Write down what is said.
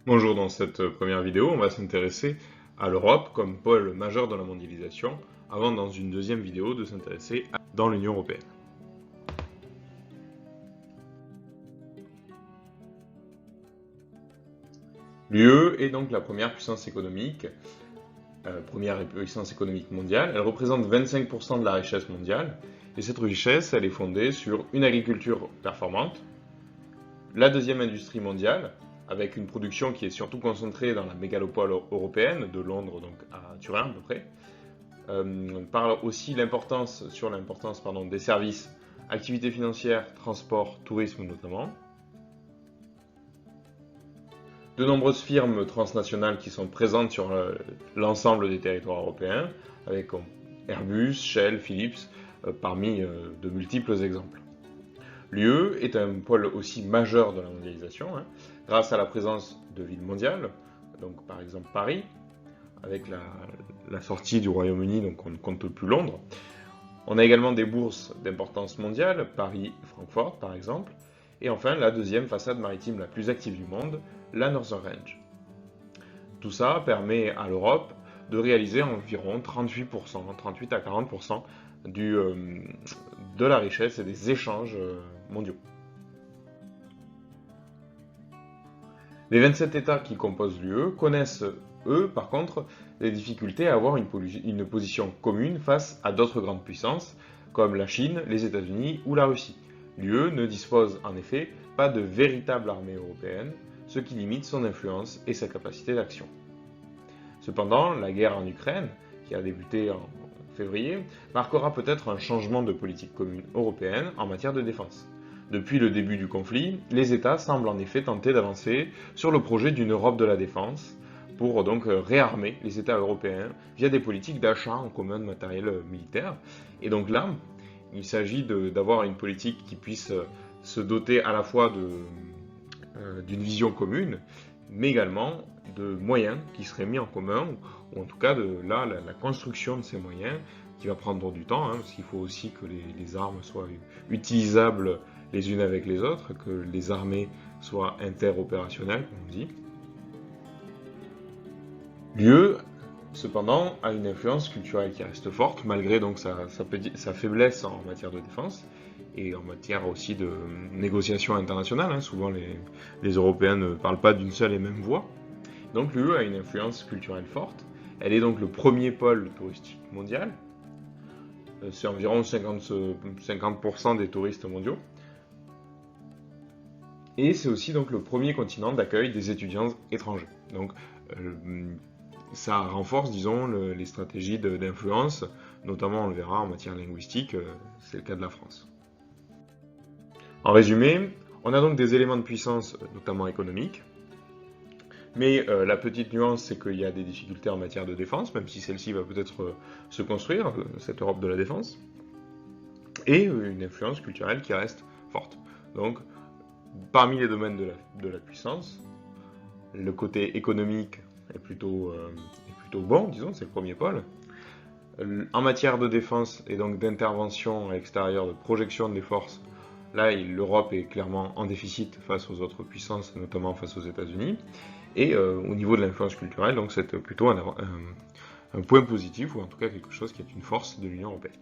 Bonjour, dans cette première vidéo, on va s'intéresser à l'Europe comme pôle majeur de la mondialisation, avant dans une deuxième vidéo de s'intéresser dans l'Union européenne. L'UE est donc la première puissance économique, mondiale. Elle représente 25% de la richesse mondiale, et cette richesse, elle est fondée sur une agriculture performante, la deuxième industrie mondiale, avec une production qui est surtout concentrée dans la mégalopole européenne, de Londres donc à Turin à peu près. On parle aussi l'importance des services, activités financières, transport, tourisme notamment. De nombreuses firmes transnationales qui sont présentes sur l'ensemble des territoires européens, avec Airbus, Shell, Philips, parmi de multiples exemples. L'UE est un pôle aussi majeur de la mondialisation, grâce à la présence de villes mondiales, donc par exemple Paris, avec la sortie du Royaume-Uni, donc on ne compte plus Londres. On a également des bourses d'importance mondiale, Paris et Francfort par exemple. Et enfin, la deuxième façade maritime la plus active du monde, la Northern Range. Tout ça permet à l'Europe de réaliser environ 38%, 38 à 40% de la richesse et des échanges mondiaux. Les 27 États qui composent l'UE connaissent, eux, par contre, des difficultés à avoir une position commune face à d'autres grandes puissances, comme la Chine, les États-Unis ou la Russie. L'UE ne dispose en effet pas de véritable armée européenne, ce qui limite son influence et sa capacité d'action. Cependant, la guerre en Ukraine, qui a débuté en février, marquera peut-être un changement de politique commune européenne en matière de défense. Depuis le début du conflit, les États semblent en effet tenter d'avancer sur le projet d'une Europe de la défense pour donc réarmer les États européens via des politiques d'achat en commun de matériel militaire. Et donc là, il s'agit d'avoir une politique qui puisse se doter à la fois d'une vision commune, mais également de moyens qui seraient mis en commun, ou en tout cas la construction de ces moyens qui va prendre du temps, parce qu'il faut aussi que les armes soient utilisables les unes avec les autres, que les armées soient interopérationnelles, comme on dit. L'UE, cependant, a une influence culturelle qui reste forte, malgré donc sa faiblesse en matière de défense, et en matière aussi de négociations internationales. Souvent, les Européens ne parlent pas d'une seule et même voix. Donc l'UE a une influence culturelle forte. Elle est donc le premier pôle touristique mondial. C'est environ 50% des touristes mondiaux. Et c'est aussi donc le premier continent d'accueil des étudiants étrangers. Donc ça renforce, disons, les stratégies d'influence, notamment on le verra en matière linguistique, c'est le cas de la France. En résumé, on a donc des éléments de puissance, notamment économiques, mais la petite nuance, c'est qu'il y a des difficultés en matière de défense, même si celle-ci va peut-être se construire, cette Europe de la défense, et une influence culturelle qui reste forte. Donc, parmi les domaines de la puissance, le côté économique est plutôt bon, disons, c'est le premier pôle. En matière de défense et donc d'intervention à l'extérieur, de projection des forces, là, l'Europe est clairement en déficit face aux autres puissances, notamment face aux États-Unis. Et au niveau de l'influence culturelle, donc c'est plutôt un point positif, ou en tout cas quelque chose qui est une force de l'Union européenne.